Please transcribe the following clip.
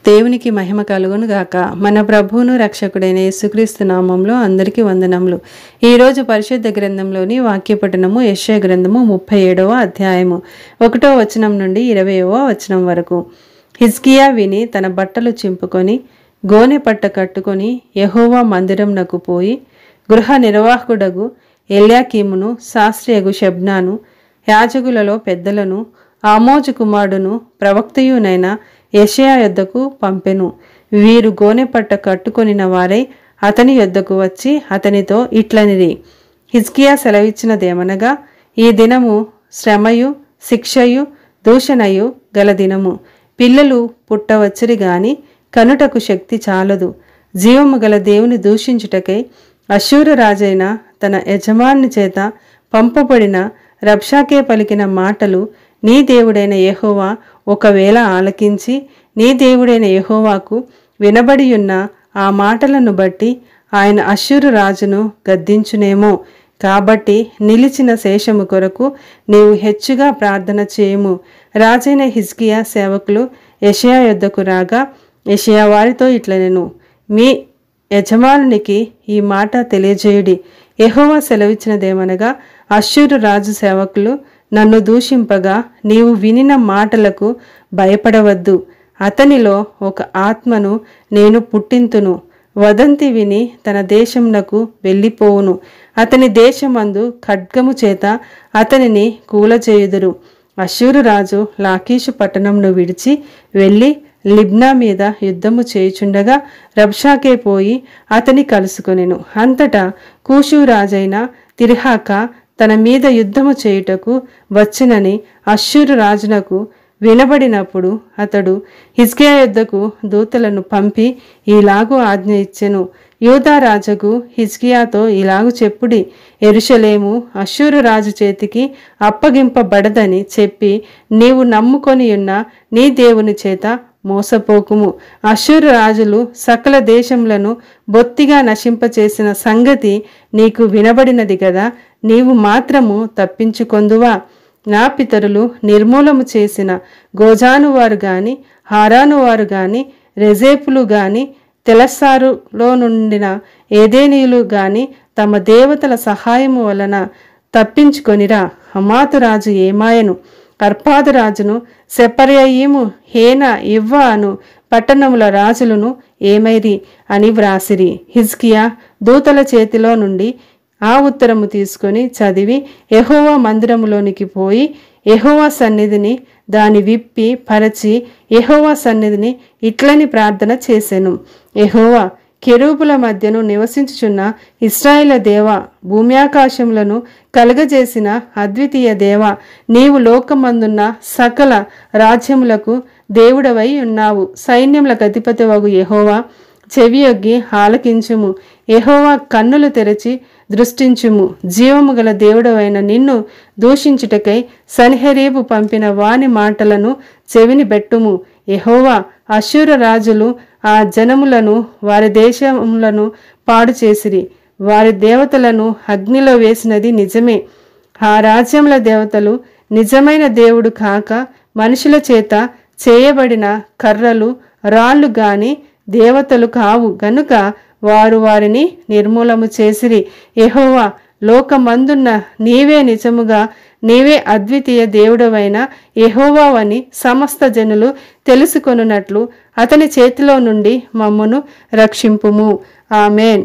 దేవునికి మహిమ కలుగును గాక. మన ప్రభువును రక్షకుడైన యేసుక్రీస్తు నామంలో అందరికీ వందనములు. ఈరోజు పరిశుద్ధ గ్రంథంలోని వాక్యపఠనము యెషయా గ్రంథము 37వ అధ్యాయము 1వ వచనం నుండి 20వ వచనం వరకు. హిజ్కియా విని తన బట్టలు చింపుకొని గోనె పట్ట కట్టుకొని యెహోవా మందిరంనకు పోయి గృహ నిర్వాహకుడగు ఎల్యాకీమును శాస్త్రియగు షెబ్నాను యాజకులలో పెద్దలను ఆమోజు కుమారుడును ప్రవక్తయునైన యెషయా యొద్దకు పంపెను. వీరు గోనెపట్ట కట్టుకొనిన వారై అతని యొద్దకు వచ్చి అతనితో ఇట్లనిరి, హిజ్కియా సెలవిచ్చినదేమనగా, ఈ దినము శ్రమయు శిక్షయు దూషణయు గల దినము. పిల్లలు పుట్టవచ్చరి గాని కనుటకు శక్తి చాలదు. జీవము గల దేవుని దూషించుటకై అశ్షూరు రాజైన తన యజమాని చేత పంపబడిన రబ్షాకే పలికిన మాటలు నీ దేవుడైన యెహోవా ఒకవేళ ఆలకించి నీ దేవుడైన యెహోవాకు వినబడియున్న ఆ మాటలను బట్టి ఆయన అశ్షూరు రాజును గద్దించునేమో. కాబట్టి నిలిచిన శేషము కొరకు నీవు హెచ్చుగా ప్రార్థన చేయము. రాజైన హిజ్కియా సేవకులు యెషయా యొద్దకు రాగా యెషయా వారితో ఇట్లనెను, మీ యజమానునికి ఈ మాట తెలియజేయుడి. యెహోవా సెలవిచ్చినదేమనగా, అశ్షూరు రాజు సేవకులు నన్ను దూషింపగా నీవు వినిన మాటలకు భయపడవద్దు. అతనిలో ఒక ఆత్మను నేను పుట్టింతును. వదంతి విని తన దేశమునకు వెళ్ళిపోవును. అతని దేశమందు ఖడ్గము చేత అతనిని కూలచేయుదురు. అశ్షూరు రాజు లాకీషు పట్టణంను విడిచి వెళ్ళి లిబ్నా మీద యుద్ధము చేయుచుండగా రబ్షాకే పోయి అతని కలుసుకొనెను. అంతటా కూషు రాజైన తిర్హాక తన మీద యుద్ధము చేయుటకు వచ్చునని అశ్షూరు రాజునకు వినబడినప్పుడు అతడు హిజ్కియా యొద్దకు దూతలను పంపి ఈలాగు ఆజ్ఞ ఇచ్చెను, యూదా రాజుకు హిజ్కియాతో ఇలాగు చెప్పుడి, యెరూషలేము అశ్షూరు రాజు చేతికి అప్పగింపబడదని చెప్పి నీవు నమ్ముకొని ఉన్న నీ దేవుని చేత మోసపోకుము. అశ్షూరు రాజులు సకల దేశములను బొత్తిగా నశింపచేసిన సంగతి నీకు వినబడినది కదా, నీవు మాత్రము తప్పించుకొందువా? నా పితరులు నిర్మూలము చేసిన గోజాను వారు గాని హారాను వారు గాని రెజేపులు గాని తెలస్సారులో నుండిన ఏదేనీయులు గాని తమ దేవతల సహాయము వలన తప్పించుకొనిరా. హమాతు రాజు ఏమాయను, అర్పాదు రాజును సెపర్యయీము హేన ఇవ్వ అను పట్టణముల రాజులను ఏమైరి అని వ్రాసిరి. హిజ్కియా దూతల చేతిలో నుండి ఆ ఉత్తరము తీసుకొని చదివి యెహోవా మందిరములోనికి పోయి యెహోవా సన్నిధిని దాని విప్పి పరచి యెహోవా సన్నిధిని ఇట్లని ప్రార్థన చేసెను, యెహోవా కెరూబుల మధ్యను నివసించుచున్న ఇశ్రాయేల దేవ, భూమ్యాకాశములను కలుగజేసిన అద్వితీయ దేవ, నీవు లోకమందున్న సకల రాజ్యములకు దేవుడవై ఉన్నావు. సైన్యములకు అధిపతివగు యెహోవా చెవియొగ్గి ఆలకించుము. యెహోవా కన్నులు తెరచి దృష్టించుము. జీవము గల దేవుడవైన నిన్ను దూషించుటకై సన్హెరీబు పంపిన వాని మాటలను చెవిని బెట్టుము. యెహోవా అశ్షూరు రాజులు ఆ జనములను వారి దేశములను పాడు చేసిరి. వారి దేవతలను అగ్నిలో వేసినది నిజమే. ఆ రాజ్యముల దేవతలు నిజమైన దేవుడు కాక మనుషుల చేత చేయబడిన కర్రలు రాళ్ళు గాని దేవతలు కావు గనుక వారు వారిని నిర్మూలము చేసిరి. యెహోవా లోకమందున్న నీవే నిజముగా నీవే అద్వితీయ దేవుడవైన యెహోవావని సమస్త జనులు తెలుసుకొనున్నట్లు అతని చేతిలో నుండి మమ్మును రక్షింపుము. ఆమేన్.